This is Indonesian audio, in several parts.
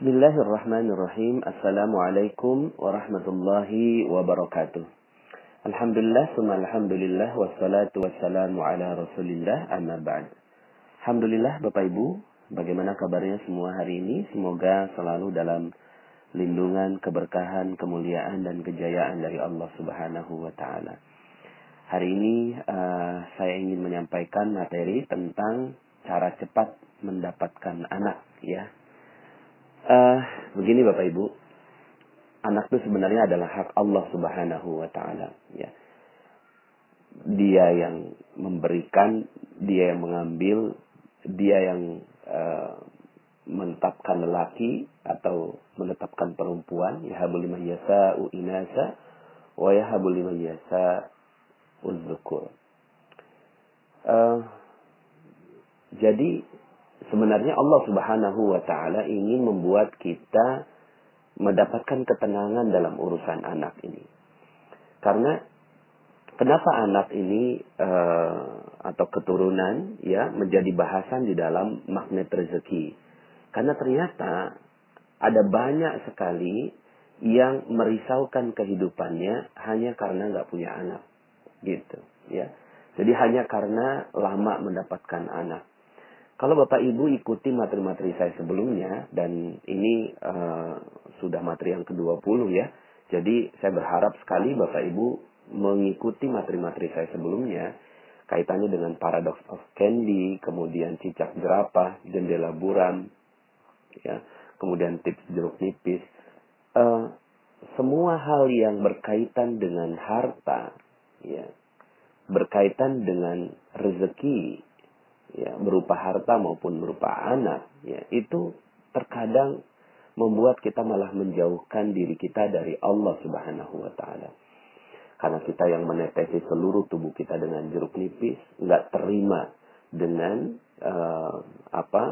Bismillahirrahmanirrahim. Assalamualaikum warahmatullahi wabarakatuh. Alhamdulillah, summa alhamdulillah, wassalatu wassalamu ala rasulillah, amma ba'd. Alhamdulillah Bapak Ibu, bagaimana kabarnya semua hari ini? Semoga selalu dalam lindungan, keberkahan, kemuliaan, dan kejayaan dari Allah Subhanahu wa Ta'ala. Hari ini saya ingin menyampaikan materi tentang cara cepat mendapatkan anak, ya. Begini Bapak Ibu, anak itu sebenarnya adalah hak Allah Subhanahu wa Ta'ala, ya. Dia yang memberikan, dia yang mengambil, dia yang menetapkan lelaki atau menetapkan perempuan. Yahabu liman yasha'u inasa wa yahabu liman yasha'u dzukur. Jadi sebenarnya Allah Subhanahu wa Ta'ala ingin membuat kita mendapatkan ketenangan dalam urusan anak ini. Karena kenapa anak ini atau keturunan ya menjadi bahasan di dalam magnet rezeki? Karena ternyata ada banyak sekali yang merisaukan kehidupannya hanya karena nggak punya anak, gitu ya. Jadi hanya karena lama mendapatkan anak. Kalau Bapak Ibu ikuti materi-materi saya sebelumnya, dan ini sudah materi yang ke-20 ya. Jadi saya berharap sekali Bapak Ibu mengikuti materi-materi saya sebelumnya, kaitannya dengan paradox of candy, kemudian cicak jerapah, jendela buram, ya, kemudian tips jeruk nipis. Semua hal yang berkaitan dengan harta, ya, berkaitan dengan rezeki, ya, berupa harta maupun berupa anak, ya, itu terkadang membuat kita malah menjauhkan diri kita dari Allah Subhanahu wa Ta'ala. Karena kita yang menetesi seluruh tubuh kita dengan jeruk nipis, nggak terima dengan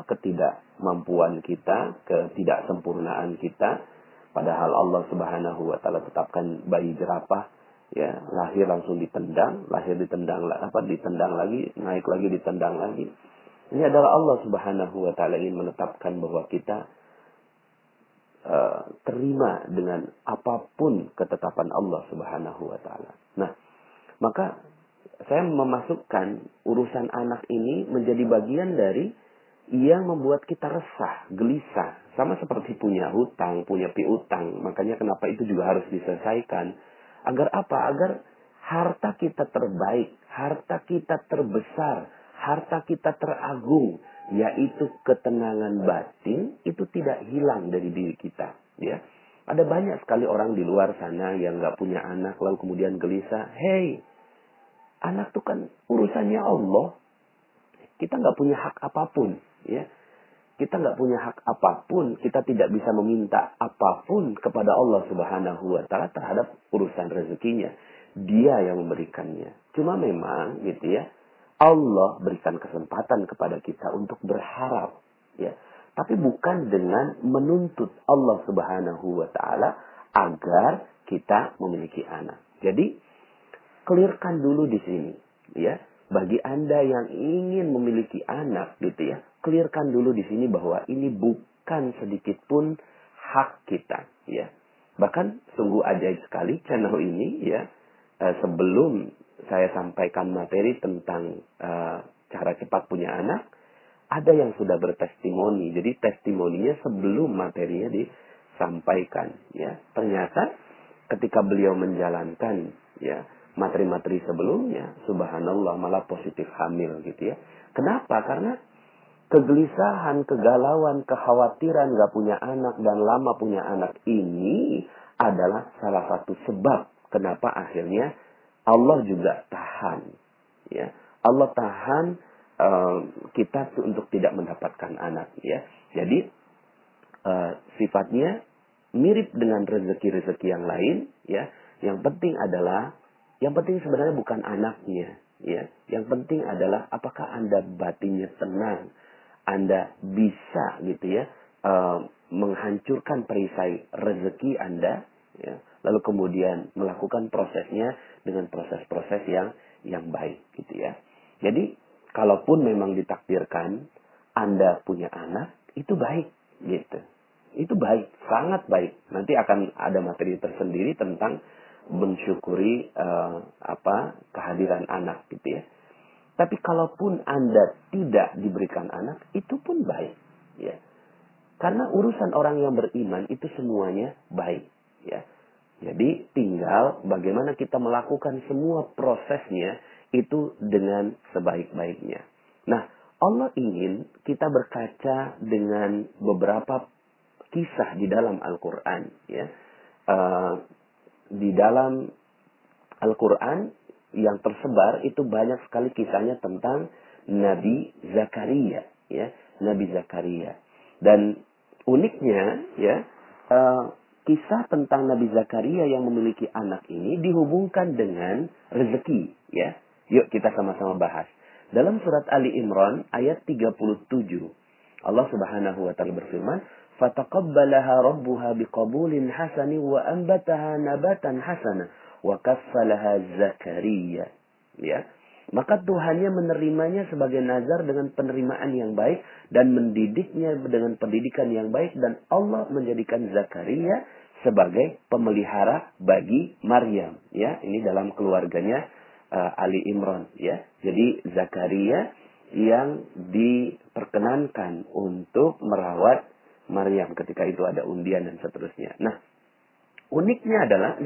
ketidakmampuan kita, ketidaksempurnaan kita, padahal Allah Subhanahu wa Ta'ala tetapkan bayi jerapah, ya, lahir langsung ditendang, ditendang lagi, naik lagi, ditendang lagi. Ini adalah Allah Subhanahu wa Ta'ala ingin menetapkan bahwa kita terima dengan apapun ketetapan Allah Subhanahu wa Ta'ala. Nah, maka saya memasukkan urusan anak ini menjadi bagian dari yang membuat kita resah, gelisah, sama seperti punya hutang, punya piutang. Makanya kenapa itu juga harus diselesaikan. Agar apa? Agar harta kita terbaik, harta kita terbesar, harta kita teragung, yaitu ketenangan batin, itu tidak hilang dari diri kita. Ya, ada banyak sekali orang di luar sana yang nggak punya anak, lalu kemudian gelisah. Hey, anak itu kan urusannya Allah. Kita nggak punya hak apapun. Ya, kita nggak punya hak apapun, kita tidak bisa meminta apapun kepada Allah Subhanahu wa Ta'ala terhadap urusan rezekinya. Dia yang memberikannya. Cuma memang gitu ya, Allah berikan kesempatan kepada kita untuk berharap, ya. Tapi bukan dengan menuntut Allah Subhanahu wa Ta'ala agar kita memiliki anak. Jadi clearkan dulu di sini, ya. Bagi Anda yang ingin memiliki anak gitu ya, clearkan dulu di sini bahwa ini bukan sedikit pun hak kita, ya. Bahkan sungguh ajaib sekali channel ini, ya. Sebelum saya sampaikan materi tentang cara cepat punya anak, ada yang sudah bertestimoni. Jadi testimoninya sebelum materinya disampaikan, ya. Ternyata ketika beliau menjalankan, ya, materi-materi sebelumnya, subhanallah, malah positif hamil gitu ya. Kenapa? Karena kegelisahan, kegalauan, kekhawatiran gak punya anak dan lama punya anak ini adalah salah satu sebab kenapa akhirnya Allah juga tahan, ya. Allah tahan kita untuk tidak mendapatkan anak, ya. Jadi sifatnya mirip dengan rezeki-rezeki yang lain, ya. Yang penting sebenarnya bukan anaknya, ya. Yang penting adalah apakah Anda batinnya tenang, Anda bisa gitu ya menghancurkan perisai rezeki Anda, ya. Lalu kemudian melakukan prosesnya dengan proses-proses yang baik gitu ya. Jadi kalaupun memang ditakdirkan Anda punya anak, itu baik gitu. Itu itu baik, sangat baik. Nanti akan ada materi tersendiri tentang mensyukuri kehadiran anak gitu ya. Tapi kalaupun Anda tidak diberikan anak, itu pun baik, ya. Karena urusan orang yang beriman itu semuanya baik, ya. Jadi tinggal bagaimana kita melakukan semua prosesnya itu dengan sebaik-baiknya. Nah, Allah ingin kita berkaca dengan beberapa kisah di dalam Al-Quran, ya. Di dalam Al-Quran yang tersebar itu banyak sekali kisahnya tentang Nabi Zakaria, ya, Nabi Zakaria. Dan uniknya, ya, kisah tentang Nabi Zakaria yang memiliki anak ini dihubungkan dengan rezeki, ya. Yuk kita sama-sama bahas. Dalam surat Ali Imran ayat 37, Allah Subhanahu wa taala berfirman, "Fataqabbalaha rabbuha biqabulin hasani wa anbataha nabatan hasana wa kaffalaha Zakaria." Ya. Maka Tuhannya menerimanya sebagai nazar dengan penerimaan yang baik dan mendidiknya dengan pendidikan yang baik, dan Allah menjadikan Zakaria sebagai pemelihara bagi Maryam, ya. Ini dalam keluarganya Ali Imran, ya. Jadi Zakaria yang diperkenankan untuk merawat Maryam ketika itu ada undian dan seterusnya. Nah, uniknya adalah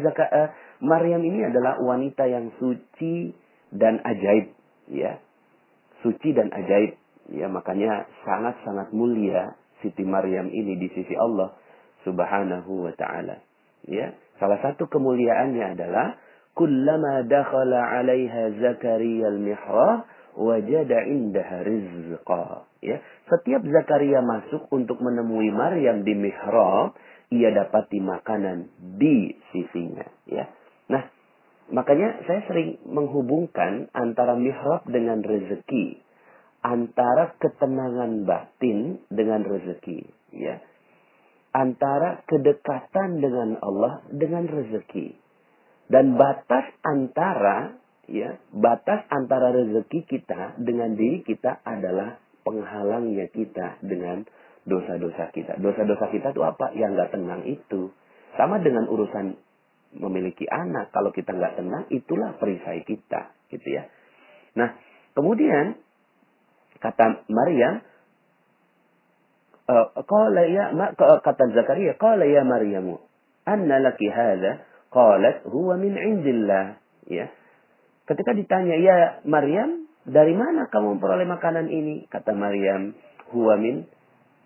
Maryam ini adalah wanita yang suci dan ajaib, ya. Suci dan ajaib, ya. Makanya sangat-sangat mulia Siti Maryam ini di sisi Allah Subhanahu wa taala, ya. Salah satu kemuliaannya adalah kullama dakhala 'alaiha Zakaria al-mihrab wajada 'indaha rizqa, ya. Setiap Zakaria masuk untuk menemui Maryam di mihrab, ia dapati makanan di sisinya, ya. Nah, makanya saya sering menghubungkan antara mihrab dengan rezeki, antara ketenangan batin dengan rezeki, ya. Antara kedekatan dengan Allah dengan rezeki. Dan batas antara rezeki kita dengan diri kita adalah penghalangnya kita dengan dosa-dosa kita. Dosa-dosa kita itu apa? Yang nggak tenang itu. Sama dengan urusan memiliki anak. Kalau kita nggak tenang, itulah perisai kita, gitu ya. Nah, kemudian kata Maryam, kata Zakaria, qala ya Maryamu, anna laki hadha? Qalat huwa min indillah, ya. Ketika ditanya, ya Maryam, dari mana kamu memperoleh makanan ini? Kata Maryam, huwa min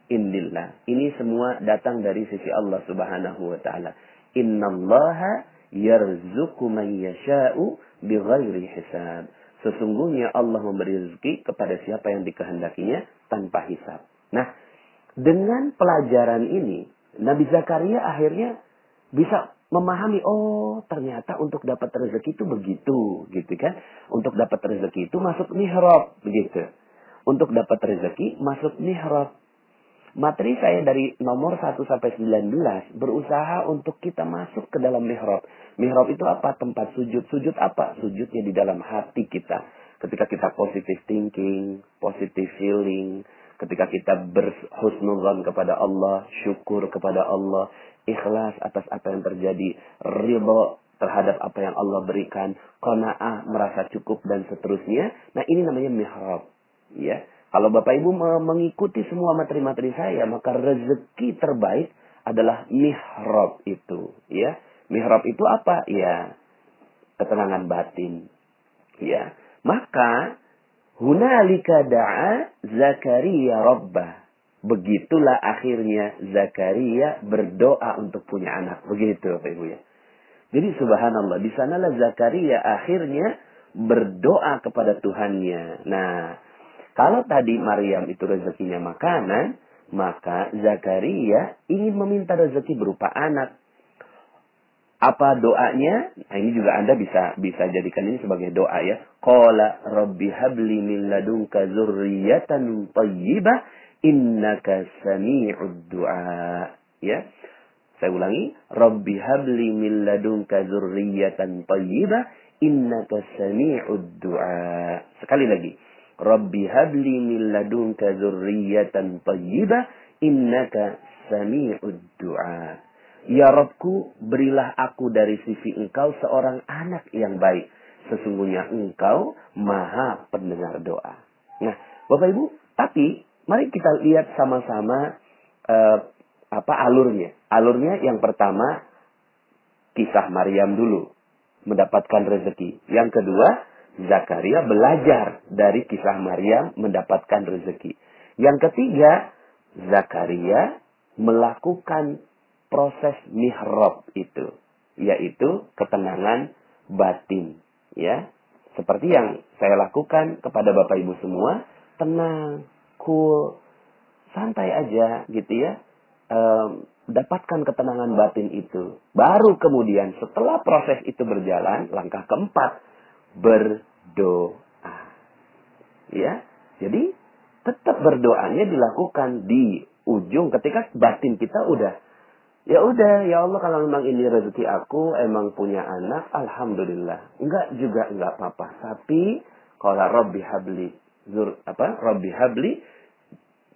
indillah. Ini semua datang dari sisi Allah Subhanahu wa taala. Innallaha yarzuqu man yasha'u bighairi hisab. Sesungguhnya Allah memberi rezeki kepada siapa yang dikehendakinya tanpa hisab. Nah, dengan pelajaran ini, Nabi Zakaria akhirnya bisa memahami, oh ternyata untuk dapat rezeki itu begitu, gitu kan. Untuk dapat rezeki itu masuk mihrab, begitu. Untuk dapat rezeki masuk mihrab. Materi saya dari nomor 1 sampai 19 berusaha untuk kita masuk ke dalam mihrab. Mihrab itu apa? Tempat sujud. Sujud apa? Sujudnya di dalam hati kita. Ketika kita positive thinking, positive feeling, ketika kita berhusnuzan kepada Allah, syukur kepada Allah, ikhlas atas apa yang terjadi, ridha terhadap apa yang Allah berikan, qanaah, merasa cukup dan seterusnya. Nah, ini namanya mihrab, ya. Kalau Bapak Ibu mengikuti semua materi-materi saya, maka rezeki terbaik adalah mihrab itu, ya. Mihrab itu apa? Ya, ketenangan batin, ya. Maka hunalika da'a Zakaria rabbah. Begitulah akhirnya Zakaria berdoa untuk punya anak. Begitu Bapak Ibu ya. Jadi subhanallah, di sanalah Zakaria akhirnya berdoa kepada Tuhannya. Nah, kalau tadi Maryam itu rezekinya makanan, maka Zakaria ingin meminta rezeki berupa anak. Apa doanya? Nah, ini juga Anda bisa jadikan ini sebagai doa ya. Qala rabbi habli min ladunka dzurriyyatan thayyibah innaka sami'ud du'a. Ya. Saya ulangi, rabbi habli min ladunka dzurriyyatan thayyibah innaka sami'ud du'a. Sekali lagi. Rabbi habli min ladunka dzurriyyatan thayyibah innaka sami'ud du'a. Ya Rabbku, berilah aku dari sisi Engkau seorang anak yang baik. Sesungguhnya Engkau maha pendengar doa. Nah, Bapak Ibu, tapi mari kita lihat sama-sama alurnya. Alurnya yang pertama, kisah Maryam dulu, mendapatkan rezeki. Yang kedua, Zakaria belajar dari kisah Maryam mendapatkan rezeki. Yang ketiga, Zakaria melakukan proses mihrab itu, yaitu ketenangan batin, ya. Seperti yang saya lakukan kepada Bapak Ibu semua, tenang, cool, santai aja gitu ya. Dapatkan ketenangan batin itu. Baru kemudian setelah proses itu berjalan, langkah keempat, berdoa. Ya. Jadi tetap berdoanya dilakukan di ujung ketika batin kita udah, ya udah, ya Allah, kalau memang ini rezeki aku, emang punya anak, alhamdulillah. Enggak juga enggak apa-apa. Tapi kalau Rabbi habli Rabbi habli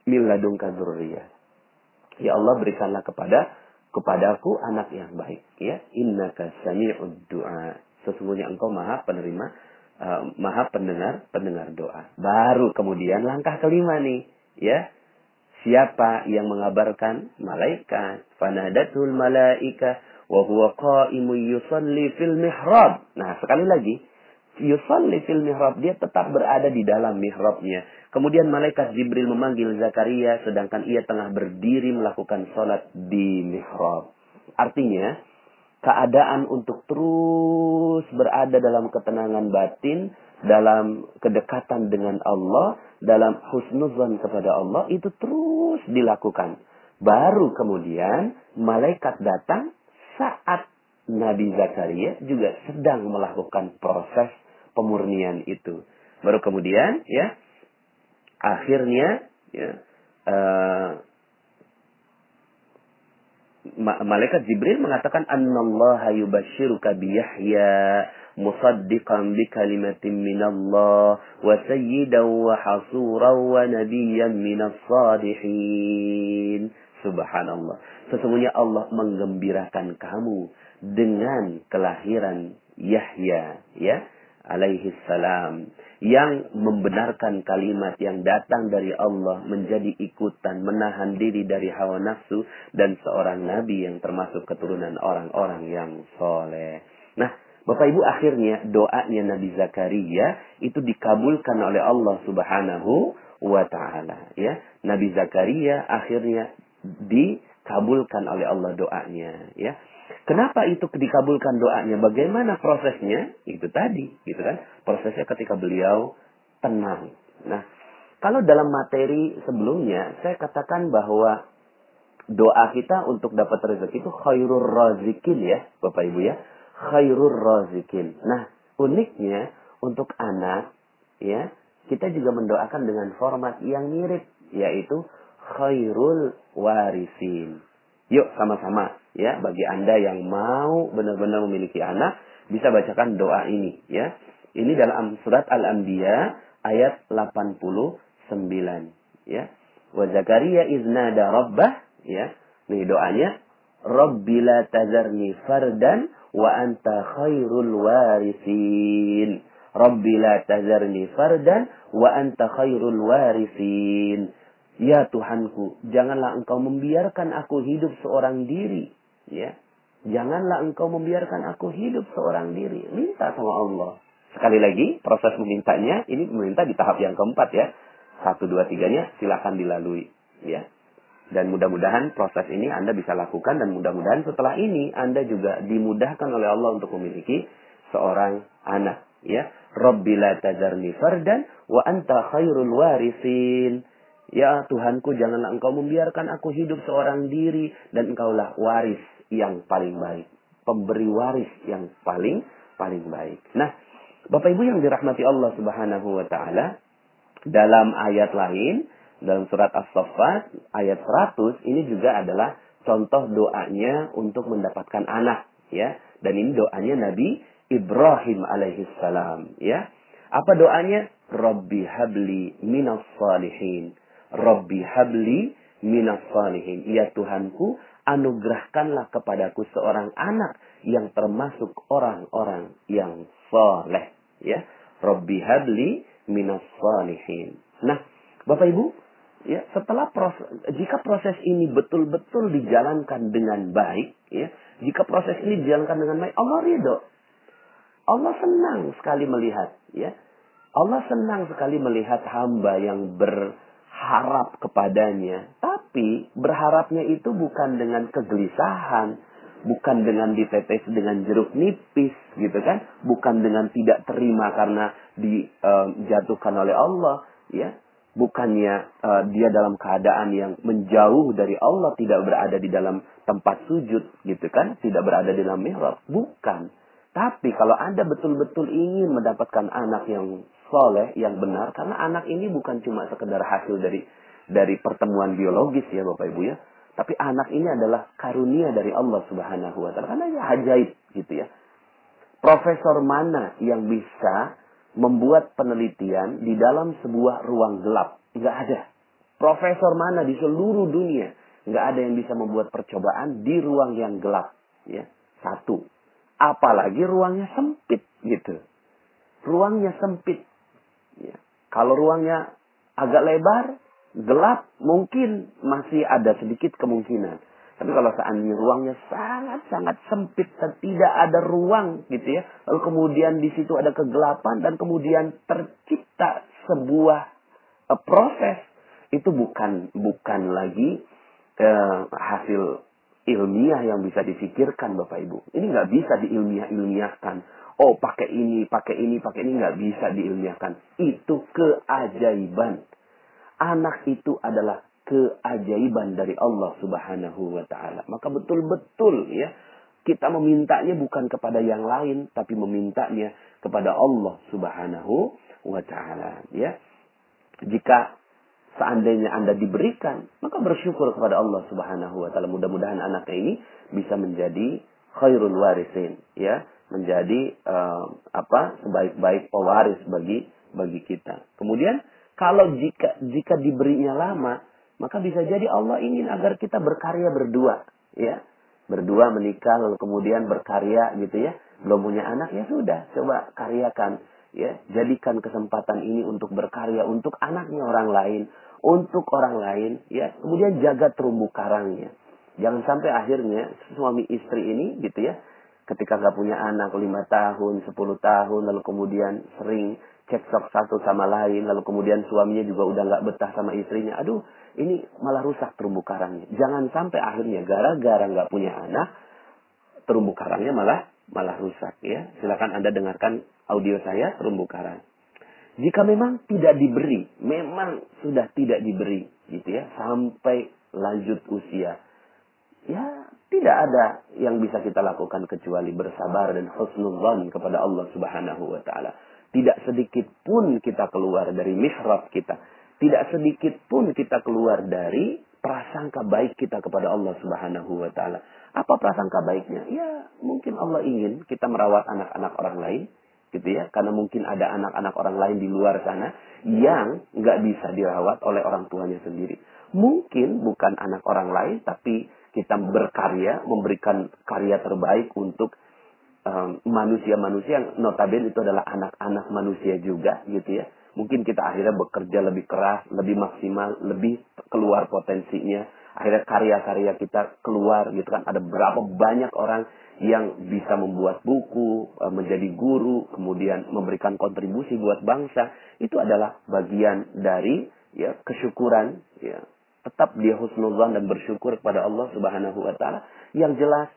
min ladunka dzurriyyah. Ya Allah, berikanlah kepadaku anak yang baik, ya. Innaka sami'ud du'a. Sesungguhnya Engkau maha penerima, maha pendengar doa. Baru kemudian langkah kelima nih, ya. Siapa yang mengabarkan? Malaikat. Fanadatul malaika wa huwa qa'imun yusalli fil mihrab. Nah, sekali lagi, yusalli fil mihrab, dia tetap berada di dalam mihrabnya. Kemudian malaikat Jibril memanggil Zakaria sedangkan ia tengah berdiri melakukan salat di mihrab. Artinya, keadaan untuk terus berada dalam ketenangan batin, dalam kedekatan dengan Allah, dalam husnuzan kepada Allah, itu terus dilakukan. Baru kemudian malaikat datang saat Nabi Zakaria juga sedang melakukan proses pemurnian itu. Baru kemudian, ya, akhirnya, ya, malaikat Jibril mengatakan, Annallaha yubashiruka biyahya musaddiqan bi kalimatin minallah wa sayyidan wa hasuran wa nabiyyan minas salihin. Subhanallah. Sesungguhnya Allah menggembirakan kamu dengan kelahiran Yahya, ya, alaihi salam, yang membenarkan kalimat yang datang dari Allah, menjadi ikutan, menahan diri dari hawa nafsu, dan seorang nabi yang termasuk keturunan orang-orang yang soleh. Nah, Bapak Ibu, akhirnya doanya Nabi Zakaria itu dikabulkan oleh Allah Subhanahu wa Ta'ala, ya. Nabi Zakaria akhirnya dikabulkan oleh Allah doanya, ya. Kenapa itu dikabulkan doanya? Bagaimana prosesnya? Itu tadi, gitu kan? Prosesnya ketika beliau tenang. Nah, kalau dalam materi sebelumnya saya katakan bahwa doa kita untuk dapat rezeki itu khairur razikin, ya, Bapak Ibu, ya. Khairur razikin. Nah, uniknya untuk anak, ya, kita juga mendoakan dengan format yang mirip, yaitu khairul warisin. Yuk sama-sama, ya, bagi Anda yang mau benar-benar memiliki anak, bisa bacakan doa ini, ya. Ini dalam surat Al-Anbiya ayat 89, ya. Wa Zakaria iznada rabbah, ya. Nih doanya, Rabbi la tazarni fardan wa anta khairul warisin. Rabbi la tazarni fardan wa anta khairul warisin. Ya Tuhanku, janganlah Engkau membiarkan aku hidup seorang diri, ya. Janganlah Engkau membiarkan aku hidup seorang diri. Minta sama Allah. Sekali lagi, proses memintanya, ini meminta di tahap yang keempat, ya. 1, 2, 3-nya silakan dilalui, ya. Dan mudah-mudahan proses ini Anda bisa lakukan, dan mudah-mudahan setelah ini Anda juga dimudahkan oleh Allah untuk memiliki seorang anak, ya. Rabbi la tazarni fardan wa anta khairul warisin. Ya Tuhanku, janganlah Engkau membiarkan aku hidup seorang diri, dan Engkaulah waris yang paling baik, pemberi waris yang paling baik. Nah, Bapak Ibu yang dirahmati Allah Subhanahu wa Ta'ala, dalam ayat lain, dalam surat As-Saffat ayat 100, ini juga adalah contoh doanya untuk mendapatkan anak, ya. Dan ini doanya Nabi Ibrahim alaihissalam, ya. Apa doanya? Rabbi habli minas salihin. Rabbi habli minas salihin. Ya Tuhanku, anugerahkanlah kepadaku seorang anak yang termasuk orang-orang yang saleh. Ya, Rabbi habli minas salihin. Nah, Bapak Ibu, ya, jika proses ini betul-betul dijalankan dengan baik, ya, jika proses ini dijalankan dengan baik, Allah ridho. Allah senang sekali melihat, ya. Allah senang sekali melihat hamba yang berharap kepadanya. Tapi berharapnya itu bukan dengan kegelisahan. Bukan dengan ditetes dengan jeruk nipis, gitu kan. Bukan dengan tidak terima karena dijatuhkan oleh Allah. Ya. Bukannya dia dalam keadaan yang menjauh dari Allah. Tidak berada di dalam tempat sujud, gitu kan. Tidak berada di dalam mihrab. Bukan. Tapi kalau Anda betul-betul ingin mendapatkan anak yang soleh, yang benar, karena anak ini bukan cuma sekedar hasil dari pertemuan biologis ya Bapak Ibu ya, tapi anak ini adalah karunia dari Allah Subhanahu wa taala. Karena ya ajaib gitu ya. Profesor mana yang bisa membuat penelitian di dalam sebuah ruang gelap? Enggak ada. Profesor mana di seluruh dunia enggak ada yang bisa membuat percobaan di ruang yang gelap, ya. Satu. Apalagi ruangnya sempit gitu. Ruangnya sempit. Ya. Kalau ruangnya agak lebar, gelap, mungkin masih ada sedikit kemungkinan. Tapi kalau seandainya ruangnya sangat-sangat sempit dan tidak ada ruang gitu ya. Lalu kemudian di situ ada kegelapan dan kemudian tercipta sebuah proses. Itu bukan lagi hasil ilmiah yang bisa difikirkan Bapak Ibu. Ini nggak bisa diilmiahkan. Oh pakai ini nggak bisa diilmiahkan. Itu keajaiban. Anak itu adalah keajaiban dari Allah Subhanahu wa taala. Maka betul-betul ya kita memintanya bukan kepada yang lain tapi memintanya kepada Allah Subhanahu wa taala ya. Jika seandainya Anda diberikan, maka bersyukur kepada Allah Subhanahu wa taala. Mudah-mudahan anaknya ini bisa menjadi khairul warisin, ya, menjadi sebaik-baik pewaris bagi kita. Kemudian kalau jika diberinya lama, maka bisa jadi Allah ingin agar kita berkarya berdua, ya. Berdua menikah lalu kemudian berkarya gitu ya. Belum punya anak ya sudah, coba karyakan. Ya, jadikan kesempatan ini untuk berkarya untuk anaknya orang lain, untuk orang lain, ya. Kemudian jaga terumbu karangnya. Jangan sampai akhirnya suami istri ini gitu ya, ketika nggak punya anak 5 tahun, 10 tahun, lalu kemudian sering cekcok satu sama lain, lalu kemudian suaminya juga udah nggak betah sama istrinya. Aduh, ini malah rusak terumbu karangnya. Jangan sampai akhirnya gara-gara nggak punya anak, terumbu karangnya malah rusak ya. Silakan Anda dengarkan audio saya terumbu karang. Jika memang tidak diberi, memang sudah tidak diberi gitu ya, sampai lanjut usia. Ya, tidak ada yang bisa kita lakukan kecuali bersabar dan husnudzan kepada Allah Subhanahu wa taala. Tidak sedikit pun kita keluar dari mihrab kita. Tidak sedikit pun kita keluar dari prasangka baik kita kepada Allah Subhanahu wa taala. Apa prasangka baiknya? Ya, mungkin Allah ingin kita merawat anak-anak orang lain, gitu ya. Karena mungkin ada anak-anak orang lain di luar sana yang nggak bisa dirawat oleh orang tuanya sendiri. Mungkin bukan anak orang lain, tapi kita berkarya, memberikan karya terbaik untuk manusia-manusia yang notabene itu adalah anak-anak manusia juga, gitu ya. Mungkin kita akhirnya bekerja lebih keras, lebih maksimal, lebih keluar potensinya. Akhirnya karya-karya kita keluar gitu kan. Ada berapa banyak orang yang bisa membuat buku, menjadi guru, kemudian memberikan kontribusi buat bangsa. Itu adalah bagian dari ya kesyukuran. Ya. Tetap dia husnudzan dan bersyukur kepada Allah Subhanahu wa taala. Yang jelas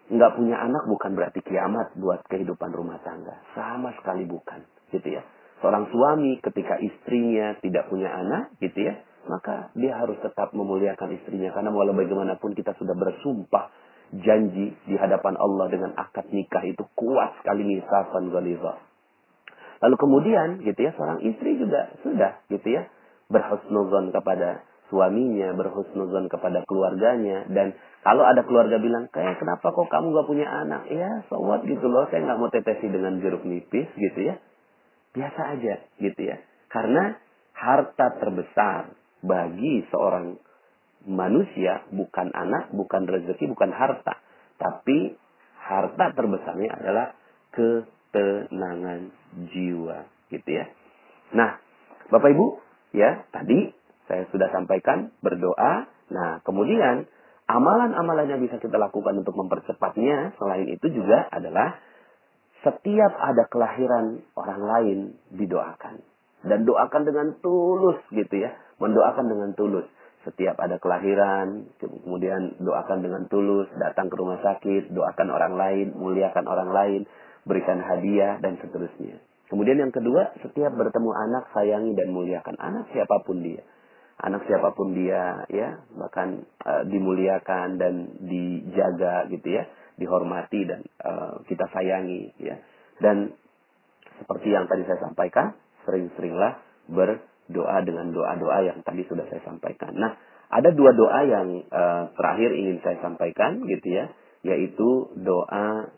nggak punya anak bukan berarti kiamat buat kehidupan rumah tangga. Sama sekali bukan, gitu ya. Seorang suami ketika istrinya tidak punya anak, gitu ya, maka dia harus tetap memuliakan istrinya. Karena walau bagaimanapun kita sudah bersumpah janji di hadapan Allah dengan akad nikah itu kuat sekali mitsaqan ghalidha. Lalu kemudian, gitu ya, seorang istri juga sudah, gitu ya, berhusnudzon kepada suaminya, berhusnudzon kepada keluarganya. Dan kalau ada keluarga bilang, kayak kenapa kok kamu gak punya anak? Ya, so what gitu loh, saya gak mau tetesi dengan jeruk nipis, gitu ya. Biasa aja, gitu ya. Karena harta terbesar bagi seorang manusia bukan anak, bukan rezeki, bukan harta. Tapi harta terbesarnya adalah ketenangan jiwa, gitu ya. Nah, Bapak Ibu, ya, tadi saya sudah sampaikan berdoa. Nah, kemudian amalan-amalan yang bisa kita lakukan untuk mempercepatnya selain itu juga adalah setiap ada kelahiran orang lain didoakan. Dan doakan dengan tulus gitu ya. Mendoakan dengan tulus. Setiap ada kelahiran, kemudian doakan dengan tulus. Datang ke rumah sakit, doakan orang lain, muliakan orang lain, berikan hadiah, dan seterusnya. Kemudian yang kedua, setiap bertemu anak, sayangi dan muliakan anak siapapun dia. Anak siapapun dia, ya, bahkan dimuliakan dan dijaga gitu ya. Dihormati dan kita sayangi ya. Dan seperti yang tadi saya sampaikan, sering-seringlah berdoa dengan doa-doa yang tadi sudah saya sampaikan. Nah, ada dua doa yang terakhir ingin saya sampaikan gitu ya, yaitu doa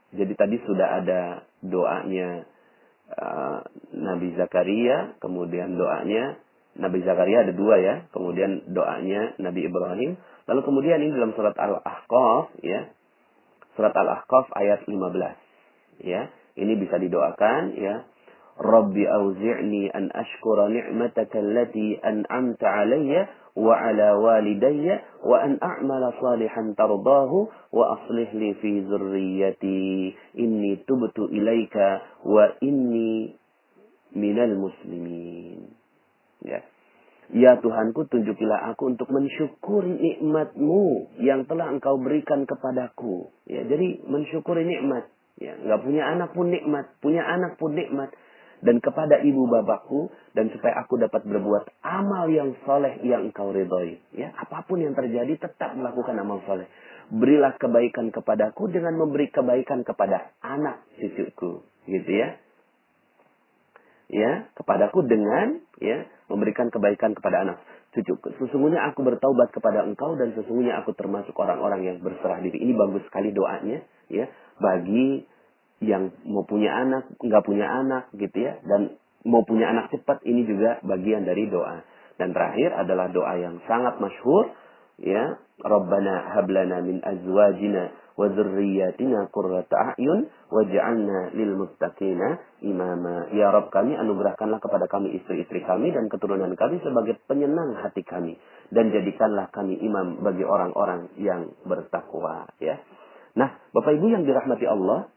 jadi tadi sudah ada doanya Nabi Zakaria, kemudian doanya Nabi Zakaria ada dua ya, kemudian doanya Nabi Ibrahim. Lalu kemudian ini dalam surat Al-Ahqaf ya. Surat Al-Ahqaf ayat 15 ya. Ini bisa didoakan ya. Rabbi auzi'ni an ashkura ni'mataka allati an'amta 'alayya wa 'ala walidayya wa an a'mala salihan tardahu wa aslih li fi dzurriyyati inni tubtu ilaika wa inni minal muslimin. Ya. Ya Tuhanku, tunjukilah aku untuk mensyukuri nikmat-Mu yang telah Engkau berikan kepadaku. Ya, jadi mensyukuri nikmat. Ya, nggak punya anak pun nikmat, punya anak pun nikmat. Dan kepada ibu bapakku, dan supaya aku dapat berbuat amal yang soleh yang Engkau ridhoi. Ya, apapun yang terjadi tetap melakukan amal soleh. Berilah kebaikan kepadaku dengan memberi kebaikan kepada anak cucuku, gitu ya. Ya, kepadaku dengan ya memberikan kebaikan kepada anak cucuku. Sesungguhnya aku bertaubat kepada Engkau dan sesungguhnya aku termasuk orang-orang yang berserah diri. Ini bagus sekali doanya ya bagi yang mau punya anak, nggak punya anak gitu ya, dan mau punya anak cepat, ini juga bagian dari doa. Dan terakhir adalah doa yang sangat masyhur ya, Rabbana hablana min azwajina wa dzurriyyatina qurrata a'yun waj'alna lil muttaqina imama. Ya Rabb kami, anugerahkanlah kepada kami istri-istri kami dan keturunan kami sebagai penyenang hati kami, dan jadikanlah kami imam bagi orang-orang yang bertakwa ya. Nah, Bapak Ibu yang dirahmati Allah,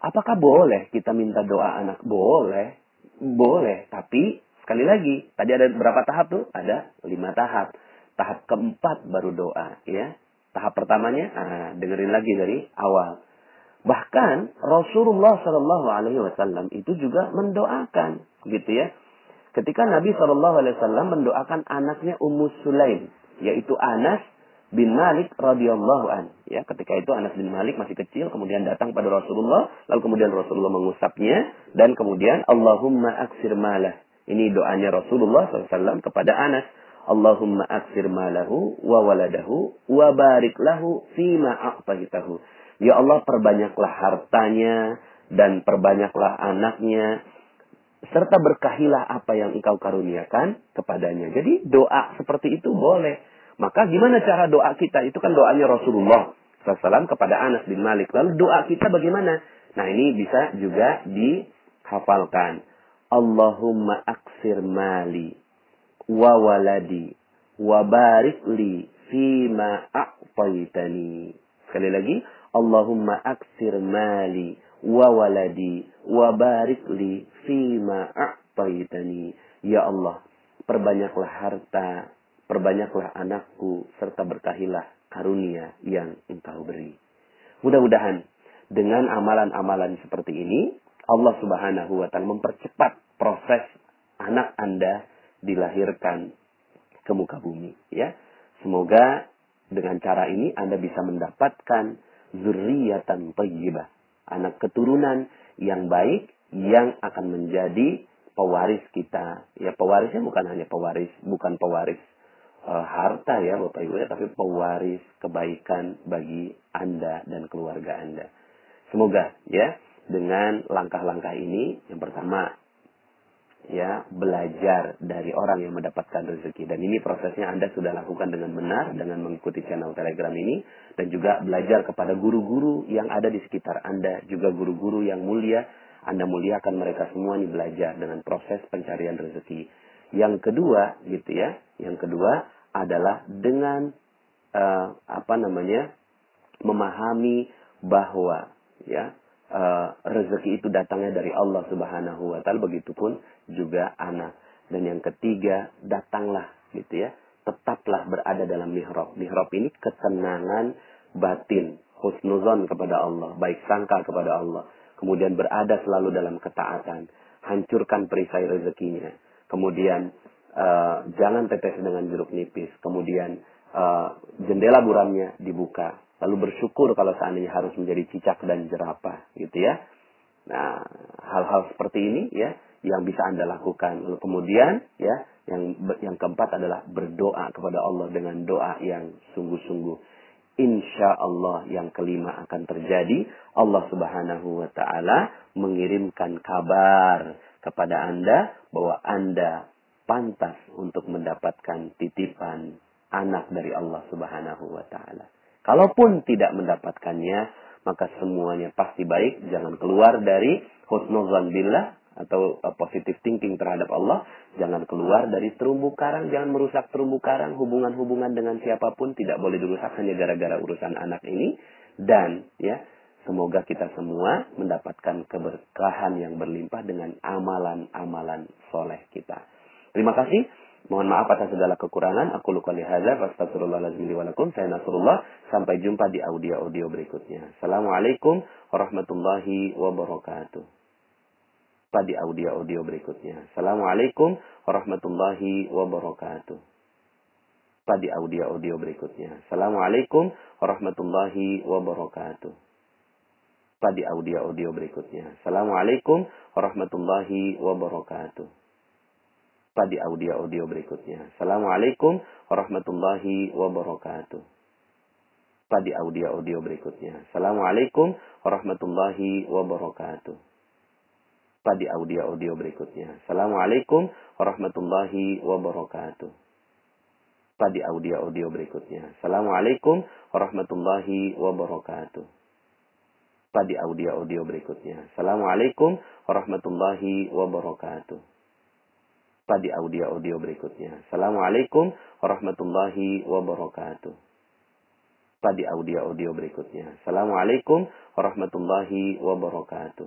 apakah boleh kita minta doa anak? Boleh. Boleh, tapi sekali lagi, tadi ada berapa tahap tuh? Ada 5 tahap. Tahap keempat baru doa ya. Tahap pertamanya, dengerin lagi dari awal. Bahkan Rasulullah Shallallahu Alaihi Wasallam itu juga mendoakan, gitu ya. Ketika Nabi Shallallahu Alaihi Wasallam mendoakan anaknya Ummu Sulaim, yaitu Anas bin Malik radhiyallahu an. Ya, ketika itu Anas bin Malik masih kecil, kemudian datang pada Rasulullah, lalu kemudian Rasulullah mengusapnya, dan kemudian Allahumma aksir malah. Ini doanya Rasulullah SAW kepada Anas. Allahumma aksir malahu wa waladahu wa barik lahu fima a'taitahu. Ya Allah, perbanyaklah hartanya dan perbanyaklah anaknya, serta berkahilah apa yang Engkau karuniakan kepadanya. Jadi doa seperti itu boleh. Maka gimana cara doa kita? Itu kan doanya Rasulullah SAW kepada Anas bin Malik. Lalu doa kita bagaimana? Nah, ini bisa juga dihafalkan. Allahumma aksir mali wa waladi wa barik li fima a'taitani. Sekali lagi, Allahumma aksir mali wa waladi wa barik li fima a'taitani. Ya Allah, perbanyaklah harta, perbanyaklah anakku, serta berkahilah karunia yang Engkau beri. Mudah-mudahan dengan amalan-amalan seperti ini, Allah Subhanahu wa Ta'ala mempercepat proses anak Anda dilahirkan ke muka bumi ya. Semoga dengan cara ini Anda bisa mendapatkan zurriyatan thayyibah, anak keturunan yang baik yang akan menjadi pewaris kita. Ya, pewarisnya bukan hanya pewaris, bukan pewaris harta ya Bapak Ibu ya, tapi pewaris kebaikan bagi Anda dan keluarga Anda. Semoga ya dengan langkah-langkah ini, yang pertama ya belajar dari orang yang mendapatkan rezeki. Dan ini prosesnya Anda sudah lakukan dengan benar dengan mengikuti channel Telegram ini, dan juga belajar kepada guru-guru yang ada di sekitar Anda, juga guru-guru yang mulia. Anda muliakan mereka semua nih, belajar dengan proses pencarian rezeki. Yang kedua gitu ya, yang kedua adalah dengan memahami bahwa ya rezeki itu datangnya dari Allah Subhanahu wa taala, begitupun juga anak. Dan yang ketiga, datanglah gitu ya, tetaplah berada dalam mihrab. Mihrab ini ketenangan batin, husnuzon kepada Allah, baik sangka kepada Allah. Kemudian berada selalu dalam ketaatan, hancurkan perisai rezekinya. Kemudian jangan tetes dengan jeruk nipis. Kemudian jendela buramnya dibuka. Lalu bersyukur kalau seandainya harus menjadi cicak dan jerapah, gitu ya. Nah, hal-hal seperti ini ya yang bisa Anda lakukan. Lalu kemudian ya yang keempat adalah berdoa kepada Allah dengan doa yang sungguh-sungguh. Insya Allah yang kelima akan terjadi. Allah Subhanahu wa taala mengirimkan kabar kepada Anda bahwa Anda pantas untuk mendapatkan titipan anak dari Allah Subhanahu wa taala. Kalaupun tidak mendapatkannya, maka semuanya pasti baik. Jangan keluar dari husnuzan billah atau positive thinking terhadap Allah. Jangan keluar dari terumbu karang. Jangan merusak terumbu karang. Hubungan-hubungan dengan siapapun tidak boleh dirusak hanya gara-gara urusan anak ini. Dan ya, semoga kita semua mendapatkan keberkahan yang berlimpah dengan amalan-amalan soleh kita. Terima kasih. Mohon maaf atas segala kekurangan. Aku luqali hadza wa astaghfirullahaladzim li wa lakum. Saya Nasrullah. Sampai jumpa di audio-audio berikutnya. Assalamualaikum warahmatullahi wabarakatuh. Di audio-audio berikutnya. Assalamualaikum warahmatullahi wabarakatuh. Di audio-audio berikutnya. Assalamualaikum warahmatullahi wabarakatuh. Di audio-audio berikutnya. Assalamualaikum warahmatullahi wabarakatuh. Di audio-audio berikutnya. Assalamualaikum warahmatullahi wabarakatuh. Di audio-audio berikutnya. Assalamualaikum warahmatullahi wabarakatuh. Di audio-audio berikutnya. Assalamualaikum warahmatullahi wabarakatuh. Di audio-audio berikutnya. Assalamualaikum warahmatullahi wabarakatuh. Di audio-audio berikutnya. Assalamualaikum warahmatullahi wabarakatuh. Di audio-audio berikutnya. Assalamualaikum warahmatullahi wabarakatuh. Di audio-audio berikutnya. Assalamualaikum warahmatullahi wabarakatuh.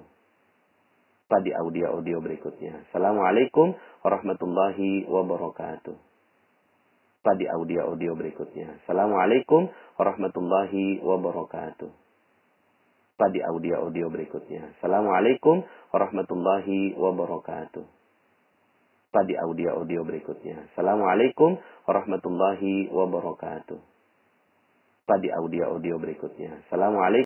Di audio-audio berikutnya. Assalamualaikum warahmatullahi wabarakatuh. Di audio-audio berikutnya. Assalamualaikum warahmatullahi wabarakatuh. Di audio-audio berikutnya. Assalamualaikum warahmatullahi wabarakatuh. Di audio-audio berikutnya. Assalamualaikum warahmatullahi wabarakatuh. Di audio-audio berikutnya. Assalamualaikum.